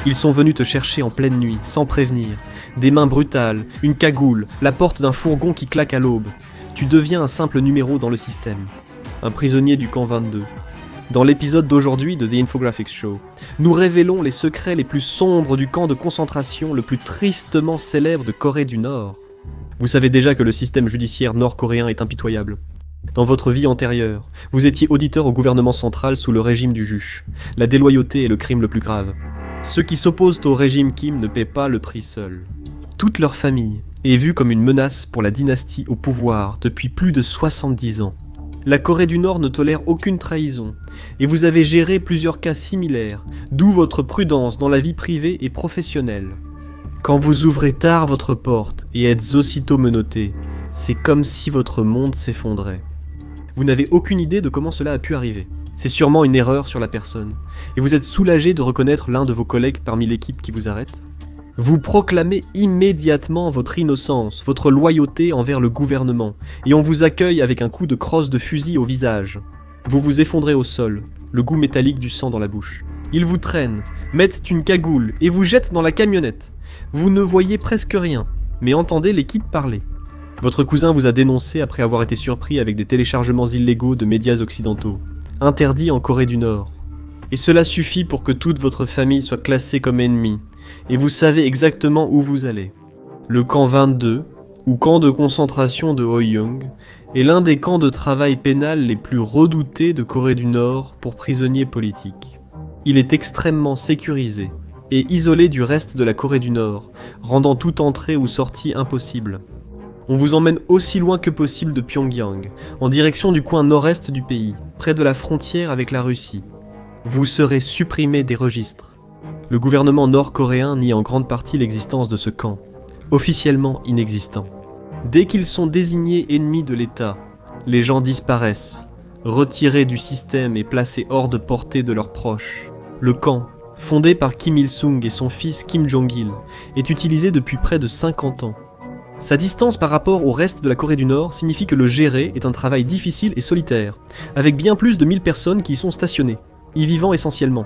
Ils sont venus te chercher en pleine nuit, sans prévenir. Des mains brutales, une cagoule, la porte d'un fourgon qui claque à l'aube. Tu deviens un simple numéro dans le système. Un prisonnier du camp 22. Dans l'épisode d'aujourd'hui de The Infographics Show, nous révélons les secrets les plus sombres du camp de concentration le plus tristement célèbre de Corée du Nord. Vous savez déjà que le système judiciaire nord-coréen est impitoyable. Dans votre vie antérieure, vous étiez auditeur au gouvernement central sous le régime du juge. La déloyauté est le crime le plus grave. Ceux qui s'opposent au régime Kim ne paient pas le prix seuls. Toute leur famille est vue comme une menace pour la dynastie au pouvoir depuis plus de 70 ans. La Corée du Nord ne tolère aucune trahison, et vous avez géré plusieurs cas similaires, d'où votre prudence dans la vie privée et professionnelle. Quand vous ouvrez tard votre porte et êtes aussitôt menotté, c'est comme si votre monde s'effondrait. Vous n'avez aucune idée de comment cela a pu arriver. C'est sûrement une erreur sur la personne, et vous êtes soulagé de reconnaître l'un de vos collègues parmi l'équipe qui vous arrête. Vous proclamez immédiatement votre innocence, votre loyauté envers le gouvernement, et on vous accueille avec un coup de crosse de fusil au visage. Vous vous effondrez au sol, le goût métallique du sang dans la bouche. Ils vous traînent, mettent une cagoule et vous jettent dans la camionnette. Vous ne voyez presque rien, mais entendez l'équipe parler. Votre cousin vous a dénoncé après avoir été surpris avec des téléchargements illégaux de médias occidentaux, interdits en Corée du Nord. Et cela suffit pour que toute votre famille soit classée comme ennemie, et vous savez exactement où vous allez. Le camp 22, ou camp de concentration de Hoyung, est l'un des camps de travail pénal les plus redoutés de Corée du Nord pour prisonniers politiques. Il est extrêmement sécurisé et isolé du reste de la Corée du Nord, rendant toute entrée ou sortie impossible. On vous emmène aussi loin que possible de Pyongyang, en direction du coin nord-est du pays, près de la frontière avec la Russie. Vous serez supprimé des registres. Le gouvernement nord-coréen nie en grande partie l'existence de ce camp, officiellement inexistant. Dès qu'ils sont désignés ennemis de l'État, les gens disparaissent, retirés du système et placés hors de portée de leurs proches. Le camp, fondé par Kim Il-sung et son fils Kim Jong-il, est utilisé depuis près de 50 ans. Sa distance par rapport au reste de la Corée du Nord signifie que le gérer est un travail difficile et solitaire, avec bien plus de 1000 personnes qui y sont stationnées, y vivant essentiellement.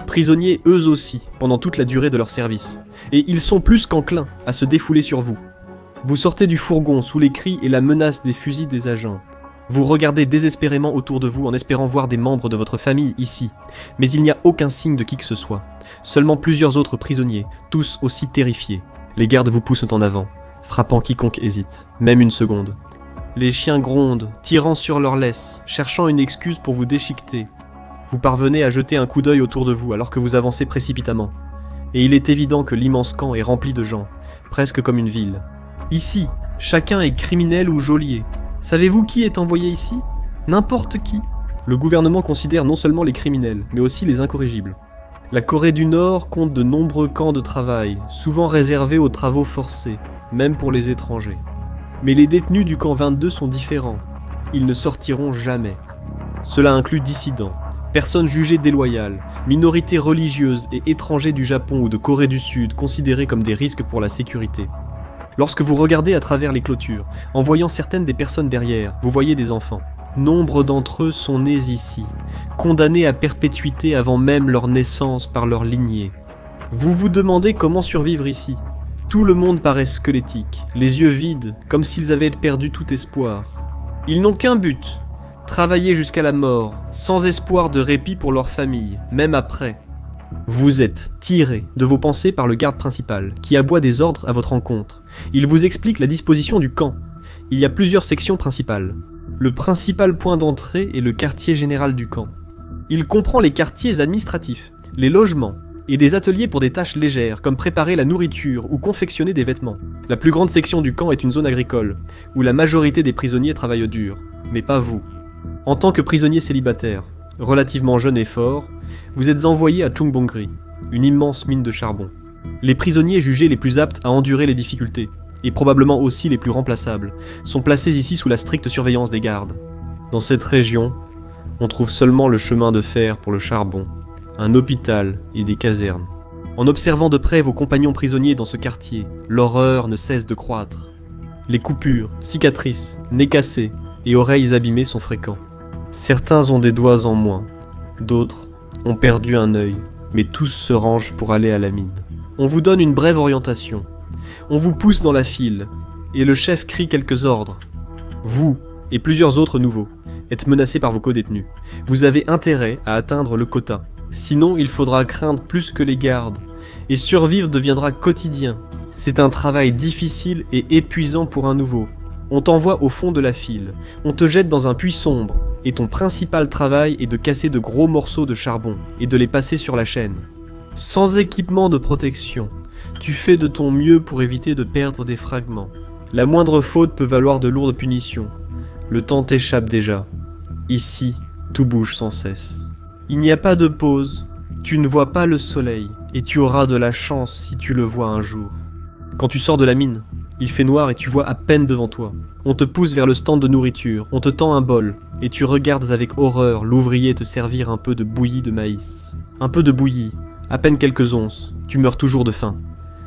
Prisonniers eux aussi, pendant toute la durée de leur service, et ils sont plus qu'enclins à se défouler sur vous. Vous sortez du fourgon sous les cris et la menace des fusils des agents. Vous regardez désespérément autour de vous en espérant voir des membres de votre famille ici, mais il n'y a aucun signe de qui que ce soit, seulement plusieurs autres prisonniers, tous aussi terrifiés. Les gardes vous poussent en avant, frappant quiconque hésite, même une seconde. Les chiens grondent, tirant sur leurs laisses, cherchant une excuse pour vous déchiqueter. Vous parvenez à jeter un coup d'œil autour de vous alors que vous avancez précipitamment. Et il est évident que l'immense camp est rempli de gens, presque comme une ville. Ici, chacun est criminel ou geôlier. Savez-vous qui est envoyé ici ? N'importe qui. Le gouvernement considère non seulement les criminels, mais aussi les incorrigibles. La Corée du Nord compte de nombreux camps de travail, souvent réservés aux travaux forcés, même pour les étrangers. Mais les détenus du camp 22 sont différents. Ils ne sortiront jamais. Cela inclut dissidents, personnes jugées déloyales, minorités religieuses et étrangers du Japon ou de Corée du Sud considérés comme des risques pour la sécurité. Lorsque vous regardez à travers les clôtures, en voyant certaines des personnes derrière, vous voyez des enfants. Nombre d'entre eux sont nés ici, condamnés à perpétuité avant même leur naissance par leur lignée. Vous vous demandez comment survivre ici. Tout le monde paraît squelettique, les yeux vides, comme s'ils avaient perdu tout espoir. Ils n'ont qu'un but, travailler jusqu'à la mort, sans espoir de répit pour leur famille, même après. Vous êtes tiré de vos pensées par le garde principal, qui aboie des ordres à votre encontre. Il vous explique la disposition du camp. Il y a plusieurs sections principales. Le principal point d'entrée est le quartier général du camp. Il comprend les quartiers administratifs, les logements, et des ateliers pour des tâches légères, comme préparer la nourriture ou confectionner des vêtements. La plus grande section du camp est une zone agricole, où la majorité des prisonniers travaillent dur, mais pas vous. En tant que prisonnier célibataire, relativement jeune et fort, vous êtes envoyé à Chungbongri, une immense mine de charbon. Les prisonniers jugés les plus aptes à endurer les difficultés, et probablement aussi les plus remplaçables, sont placés ici sous la stricte surveillance des gardes. Dans cette région, on trouve seulement le chemin de fer pour le charbon, un hôpital et des casernes. En observant de près vos compagnons prisonniers dans ce quartier, l'horreur ne cesse de croître. Les coupures, cicatrices, nez cassés et oreilles abîmées sont fréquents. Certains ont des doigts en moins, d'autres ont perdu un œil, mais tous se rangent pour aller à la mine. On vous donne une brève orientation. On vous pousse dans la file, et le chef crie quelques ordres. Vous, et plusieurs autres nouveaux, êtes menacés par vos codétenus. Vous avez intérêt à atteindre le quota. Sinon, il faudra craindre plus que les gardes, et survivre deviendra quotidien. C'est un travail difficile et épuisant pour un nouveau. On t'envoie au fond de la file, on te jette dans un puits sombre, et ton principal travail est de casser de gros morceaux de charbon et de les passer sur la chaîne. Sans équipement de protection, tu fais de ton mieux pour éviter de perdre des fragments. La moindre faute peut valoir de lourdes punitions. Le temps t'échappe déjà. Ici, tout bouge sans cesse. Il n'y a pas de pause, tu ne vois pas le soleil, et tu auras de la chance si tu le vois un jour. Quand tu sors de la mine, il fait noir et tu vois à peine devant toi. On te pousse vers le stand de nourriture, on te tend un bol, et tu regardes avec horreur l'ouvrier te servir un peu de bouillie de maïs. Un peu de bouillie, à peine quelques onces, tu meurs toujours de faim.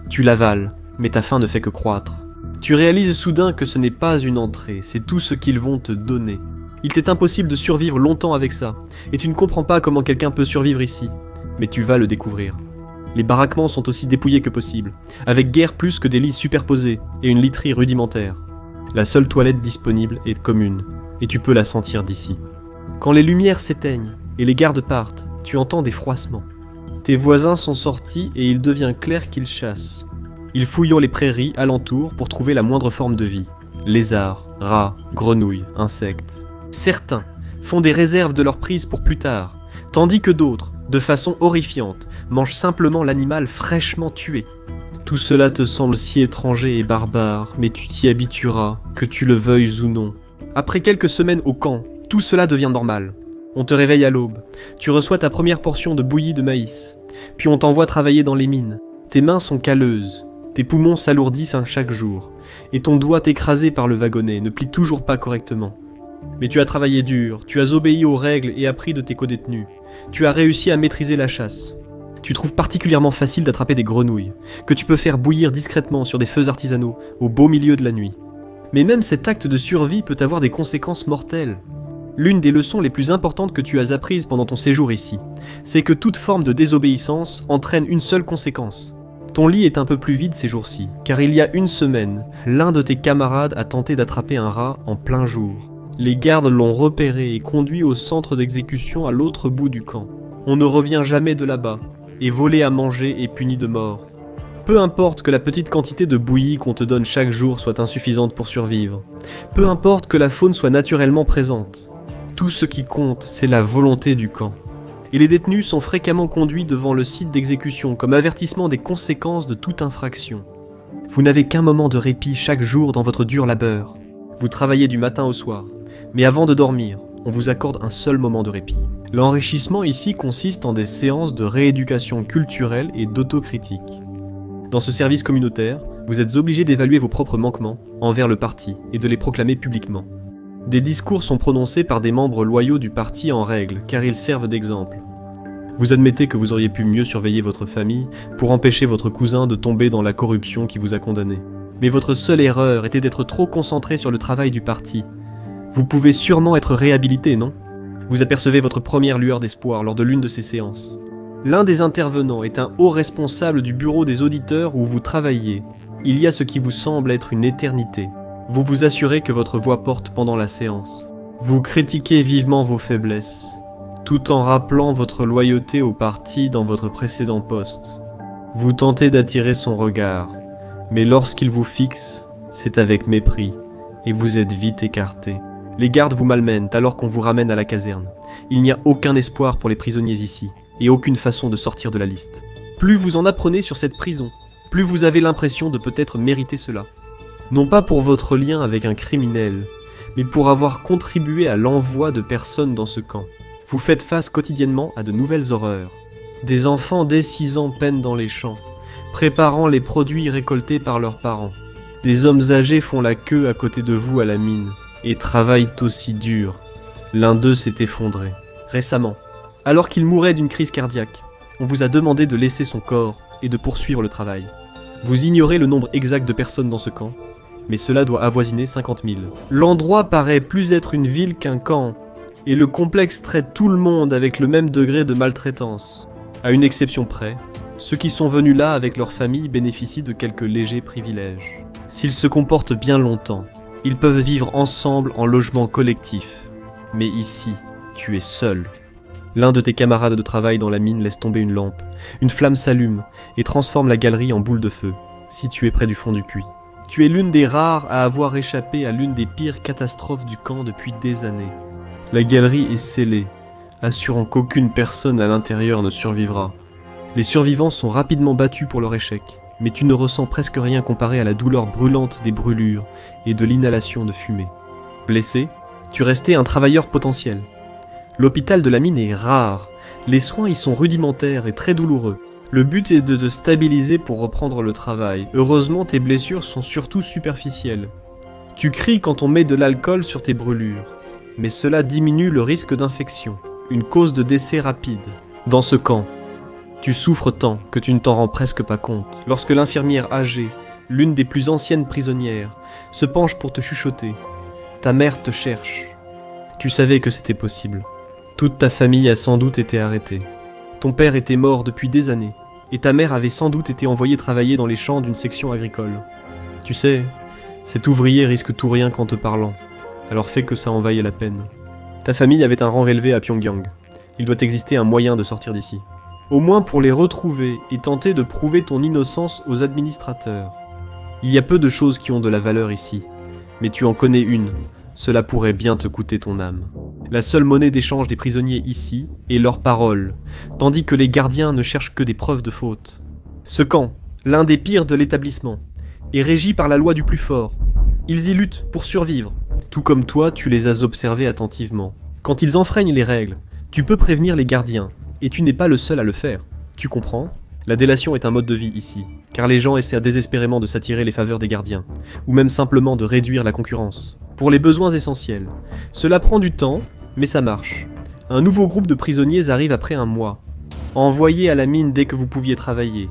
Tu l'avales, mais ta faim ne fait que croître. Tu réalises soudain que ce n'est pas une entrée, c'est tout ce qu'ils vont te donner. Il t'est impossible de survivre longtemps avec ça, et tu ne comprends pas comment quelqu'un peut survivre ici, mais tu vas le découvrir. Les baraquements sont aussi dépouillés que possible, avec guère plus que des lits superposés et une literie rudimentaire. La seule toilette disponible est commune, et tu peux la sentir d'ici. Quand les lumières s'éteignent et les gardes partent, tu entends des froissements. Tes voisins sont sortis et il devient clair qu'ils chassent. Ils fouillent les prairies alentour pour trouver la moindre forme de vie. Lézards, rats, grenouilles, insectes. Certains font des réserves de leur prise pour plus tard, tandis que d'autres, de façon horrifiante, mangent simplement l'animal fraîchement tué. Tout cela te semble si étranger et barbare, mais tu t'y habitueras, que tu le veuilles ou non. Après quelques semaines au camp, tout cela devient normal. On te réveille à l'aube, tu reçois ta première portion de bouillie de maïs, puis on t'envoie travailler dans les mines. Tes mains sont calleuses, tes poumons s'alourdissent chaque jour, et ton doigt écrasé par le wagonnet ne plie toujours pas correctement. Mais tu as travaillé dur, tu as obéi aux règles et appris de tes codétenus. Tu as réussi à maîtriser la chasse. Tu trouves particulièrement facile d'attraper des grenouilles, que tu peux faire bouillir discrètement sur des feux artisanaux, au beau milieu de la nuit. Mais même cet acte de survie peut avoir des conséquences mortelles. L'une des leçons les plus importantes que tu as apprises pendant ton séjour ici, c'est que toute forme de désobéissance entraîne une seule conséquence. Ton lit est un peu plus vide ces jours-ci, car il y a une semaine, l'un de tes camarades a tenté d'attraper un rat en plein jour. Les gardes l'ont repéré et conduit au centre d'exécution à l'autre bout du camp. On ne revient jamais de là-bas, et volé à manger est puni de mort. Peu importe que la petite quantité de bouillie qu'on te donne chaque jour soit insuffisante pour survivre. Peu importe que la faune soit naturellement présente. Tout ce qui compte, c'est la volonté du camp. Et les détenus sont fréquemment conduits devant le site d'exécution comme avertissement des conséquences de toute infraction. Vous n'avez qu'un moment de répit chaque jour dans votre dur labeur. Vous travaillez du matin au soir, mais avant de dormir, on vous accorde un seul moment de répit. L'enrichissement ici consiste en des séances de rééducation culturelle et d'autocritique. Dans ce service communautaire, vous êtes obligé d'évaluer vos propres manquements envers le parti et de les proclamer publiquement. Des discours sont prononcés par des membres loyaux du parti en règle, car ils servent d'exemple. Vous admettez que vous auriez pu mieux surveiller votre famille pour empêcher votre cousin de tomber dans la corruption qui vous a condamné. Mais votre seule erreur était d'être trop concentré sur le travail du parti. Vous pouvez sûrement être réhabilité, non ? Vous apercevez votre première lueur d'espoir lors de l'une de ces séances. L'un des intervenants est un haut responsable du bureau des auditeurs où vous travaillez. Il y a ce qui vous semble être une éternité. Vous vous assurez que votre voix porte pendant la séance. Vous critiquez vivement vos faiblesses, tout en rappelant votre loyauté au parti dans votre précédent poste. Vous tentez d'attirer son regard, mais lorsqu'il vous fixe, c'est avec mépris, et vous êtes vite écarté. Les gardes vous malmènent alors qu'on vous ramène à la caserne. Il n'y a aucun espoir pour les prisonniers ici, et aucune façon de sortir de la liste. Plus vous en apprenez sur cette prison, plus vous avez l'impression de peut-être mériter cela. Non pas pour votre lien avec un criminel, mais pour avoir contribué à l'envoi de personnes dans ce camp. Vous faites face quotidiennement à de nouvelles horreurs. Des enfants dès 6 ans peinent dans les champs, préparant les produits récoltés par leurs parents. Des hommes âgés font la queue à côté de vous à la mine, et travaillent aussi dur. L'un d'eux s'est effondré. Récemment, alors qu'il mourait d'une crise cardiaque, on vous a demandé de laisser son corps et de poursuivre le travail. Vous ignorez le nombre exact de personnes dans ce camp, mais cela doit avoisiner 50 000. L'endroit paraît plus être une ville qu'un camp, et le complexe traite tout le monde avec le même degré de maltraitance. À une exception près, ceux qui sont venus là avec leur famille bénéficient de quelques légers privilèges. S'ils se comportent bien longtemps, ils peuvent vivre ensemble en logement collectif. Mais ici, tu es seul. L'un de tes camarades de travail dans la mine laisse tomber une lampe. Une flamme s'allume et transforme la galerie en boule de feu, située près du fond du puits. Tu es l'une des rares à avoir échappé à l'une des pires catastrophes du camp depuis des années. La galerie est scellée, assurant qu'aucune personne à l'intérieur ne survivra. Les survivants sont rapidement battus pour leur échec, mais tu ne ressens presque rien comparé à la douleur brûlante des brûlures et de l'inhalation de fumée. Blessé, tu restais un travailleur potentiel. L'hôpital de la mine est rare, les soins y sont rudimentaires et très douloureux. Le but est de te stabiliser pour reprendre le travail. Heureusement, tes blessures sont surtout superficielles. Tu cries quand on met de l'alcool sur tes brûlures, mais cela diminue le risque d'infection, une cause de décès rapide. Dans ce camp, tu souffres tant que tu ne t'en rends presque pas compte. Lorsque l'infirmière âgée, l'une des plus anciennes prisonnières, se penche pour te chuchoter, ta mère te cherche. Tu savais que c'était possible. Toute ta famille a sans doute été arrêtée. Ton père était mort depuis des années, et ta mère avait sans doute été envoyée travailler dans les champs d'une section agricole. Tu sais, cet ouvrier risque tout rien qu'en te parlant, alors fais que ça en vaille la peine. Ta famille avait un rang relevé à Pyongyang. Il doit exister un moyen de sortir d'ici. Au moins pour les retrouver et tenter de prouver ton innocence aux administrateurs. Il y a peu de choses qui ont de la valeur ici, mais tu en connais une. Cela pourrait bien te coûter ton âme. La seule monnaie d'échange des prisonniers ici est leur parole, tandis que les gardiens ne cherchent que des preuves de faute. Ce camp, l'un des pires de l'établissement, est régi par la loi du plus fort. Ils y luttent pour survivre, tout comme toi tu les as observés attentivement. Quand ils enfreignent les règles, tu peux prévenir les gardiens, et tu n'es pas le seul à le faire. Tu comprends ? La délation est un mode de vie ici, car les gens essaient désespérément de s'attirer les faveurs des gardiens, ou même simplement de réduire la concurrence. Pour les besoins essentiels. Cela prend du temps, mais ça marche. Un nouveau groupe de prisonniers arrive après un mois. Envoyés à la mine dès que vous pouviez travailler.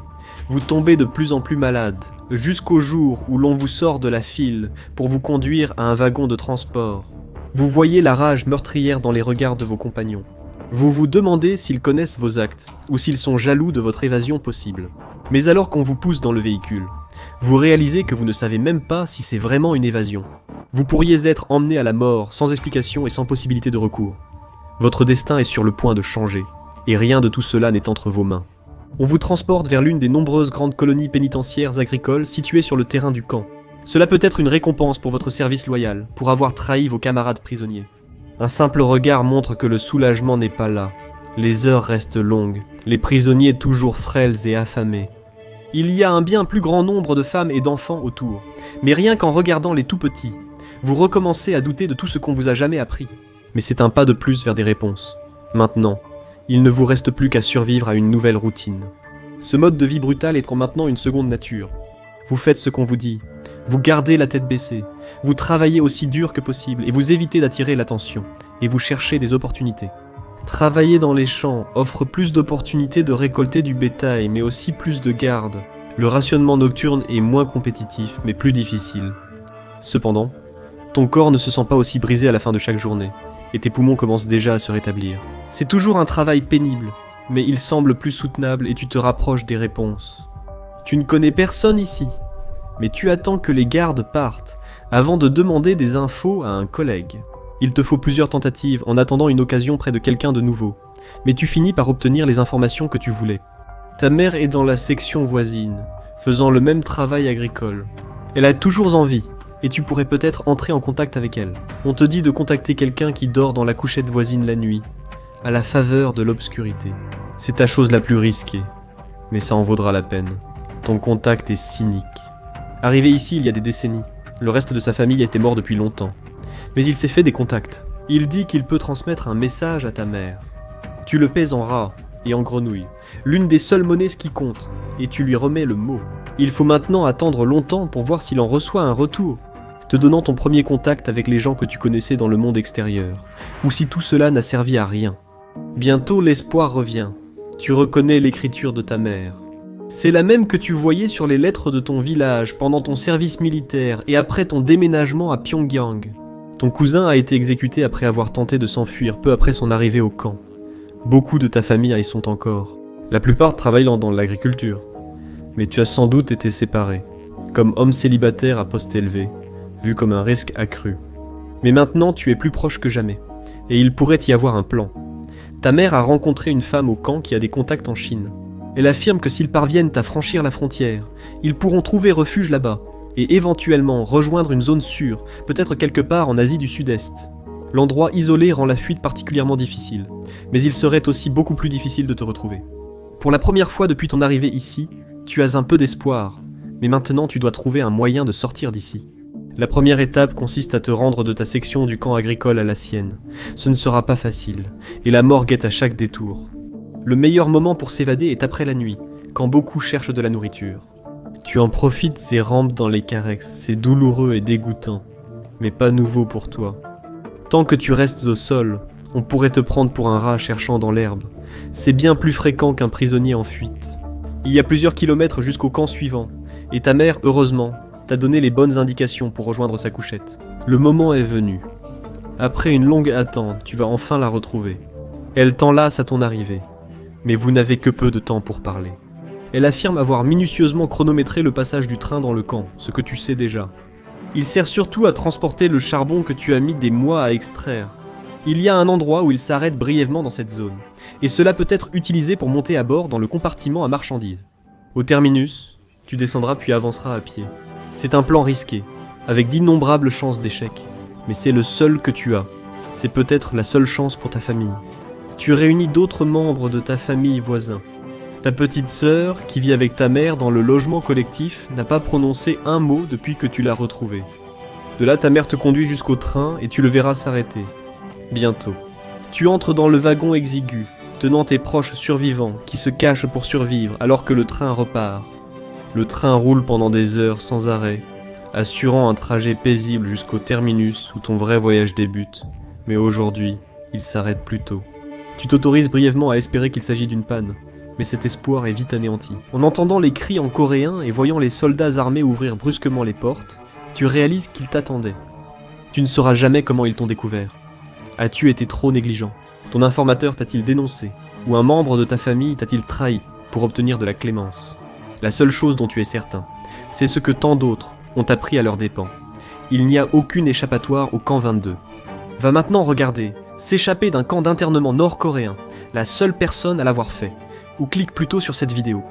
Vous tombez de plus en plus malade, jusqu'au jour où l'on vous sort de la file pour vous conduire à un wagon de transport. Vous voyez la rage meurtrière dans les regards de vos compagnons. Vous vous demandez s'ils connaissent vos actes, ou s'ils sont jaloux de votre évasion possible. Mais alors qu'on vous pousse dans le véhicule, vous réalisez que vous ne savez même pas si c'est vraiment une évasion. Vous pourriez être emmené à la mort, sans explication et sans possibilité de recours. Votre destin est sur le point de changer, et rien de tout cela n'est entre vos mains. On vous transporte vers l'une des nombreuses grandes colonies pénitentiaires agricoles situées sur le terrain du camp. Cela peut être une récompense pour votre service loyal, pour avoir trahi vos camarades prisonniers. Un simple regard montre que le soulagement n'est pas là. Les heures restent longues, les prisonniers toujours frêles et affamés. Il y a un bien plus grand nombre de femmes et d'enfants autour, mais rien qu'en regardant les tout petits, vous recommencez à douter de tout ce qu'on vous a jamais appris. Mais c'est un pas de plus vers des réponses. Maintenant, il ne vous reste plus qu'à survivre à une nouvelle routine. Ce mode de vie brutal est maintenant une seconde nature. Vous faites ce qu'on vous dit, vous gardez la tête baissée, vous travaillez aussi dur que possible et vous évitez d'attirer l'attention, et vous cherchez des opportunités. Travailler dans les champs offre plus d'opportunités de récolter du bétail, mais aussi plus de garde. Le rationnement nocturne est moins compétitif, mais plus difficile. Cependant, ton corps ne se sent pas aussi brisé à la fin de chaque journée, et tes poumons commencent déjà à se rétablir. C'est toujours un travail pénible, mais il semble plus soutenable et tu te rapproches des réponses. Tu ne connais personne ici, mais tu attends que les gardes partent, avant de demander des infos à un collègue. Il te faut plusieurs tentatives en attendant une occasion près de quelqu'un de nouveau, mais tu finis par obtenir les informations que tu voulais. Ta mère est dans la section voisine, faisant le même travail agricole. Elle a toujours envie, et tu pourrais peut-être entrer en contact avec elle. On te dit de contacter quelqu'un qui dort dans la couchette voisine la nuit, à la faveur de l'obscurité. C'est ta chose la plus risquée, mais ça en vaudra la peine. Ton contact est cynique. Arrivé ici il y a des décennies, le reste de sa famille était mort depuis longtemps. Mais il s'est fait des contacts. Il dit qu'il peut transmettre un message à ta mère. Tu le paies en rats et en grenouilles, l'une des seules monnaies qui compte, et tu lui remets le mot. Il faut maintenant attendre longtemps pour voir s'il en reçoit un retour, te donnant ton premier contact avec les gens que tu connaissais dans le monde extérieur, ou si tout cela n'a servi à rien. Bientôt l'espoir revient. Tu reconnais l'écriture de ta mère. C'est la même que tu voyais sur les lettres de ton village pendant ton service militaire et après ton déménagement à Pyongyang. Ton cousin a été exécuté après avoir tenté de s'enfuir peu après son arrivée au camp. Beaucoup de ta famille y sont encore. La plupart travaillent dans l'agriculture, mais tu as sans doute été séparé, comme homme célibataire à poste élevé, vu comme un risque accru. Mais maintenant tu es plus proche que jamais, et il pourrait y avoir un plan. Ta mère a rencontré une femme au camp qui a des contacts en Chine. Elle affirme que s'ils parviennent à franchir la frontière, ils pourront trouver refuge là-bas, et éventuellement rejoindre une zone sûre, peut-être quelque part en Asie du Sud-Est. L'endroit isolé rend la fuite particulièrement difficile, mais il serait aussi beaucoup plus difficile de te retrouver. Pour la première fois depuis ton arrivée ici, tu as un peu d'espoir, mais maintenant tu dois trouver un moyen de sortir d'ici. La première étape consiste à te rendre de ta section du camp agricole à la sienne. Ce ne sera pas facile, et la mort guette à chaque détour. Le meilleur moment pour s'évader est après la nuit, quand beaucoup cherchent de la nourriture. Tu en profites et rampes dans les carex, c'est douloureux et dégoûtant, mais pas nouveau pour toi. Tant que tu restes au sol, on pourrait te prendre pour un rat cherchant dans l'herbe. C'est bien plus fréquent qu'un prisonnier en fuite. Il y a plusieurs kilomètres jusqu'au camp suivant, et ta mère, heureusement, t'a donné les bonnes indications pour rejoindre sa couchette. Le moment est venu. Après une longue attente, tu vas enfin la retrouver. Elle t'enlace à ton arrivée, mais vous n'avez que peu de temps pour parler. Elle affirme avoir minutieusement chronométré le passage du train dans le camp, ce que tu sais déjà. Il sert surtout à transporter le charbon que tu as mis des mois à extraire. Il y a un endroit où il s'arrête brièvement dans cette zone, et cela peut être utilisé pour monter à bord dans le compartiment à marchandises. Au terminus, tu descendras puis avanceras à pied. C'est un plan risqué, avec d'innombrables chances d'échec, mais c'est le seul que tu as. C'est peut-être la seule chance pour ta famille. Tu réunis d'autres membres de ta famille voisins. Ta petite sœur, qui vit avec ta mère dans le logement collectif, n'a pas prononcé un mot depuis que tu l'as retrouvée. De là, ta mère te conduit jusqu'au train et tu le verras s'arrêter. Bientôt. Tu entres dans le wagon exigu, tenant tes proches survivants qui se cachent pour survivre alors que le train repart. Le train roule pendant des heures sans arrêt, assurant un trajet paisible jusqu'au terminus où ton vrai voyage débute. Mais aujourd'hui, il s'arrête plus tôt. Tu t'autorises brièvement à espérer qu'il s'agit d'une panne, mais cet espoir est vite anéanti. En entendant les cris en coréen et voyant les soldats armés ouvrir brusquement les portes, tu réalises qu'ils t'attendaient. Tu ne sauras jamais comment ils t'ont découvert. As-tu été trop négligent? Ton informateur t'a-t-il dénoncé? Ou un membre de ta famille t'a-t-il trahi pour obtenir de la clémence? La seule chose dont tu es certain, c'est ce que tant d'autres ont appris à leurs dépens. Il n'y a aucune échappatoire au camp 22. Va maintenant regarder, s'échapper d'un camp d'internement nord-coréen, la seule personne à l'avoir fait. Ou clique plutôt sur cette vidéo.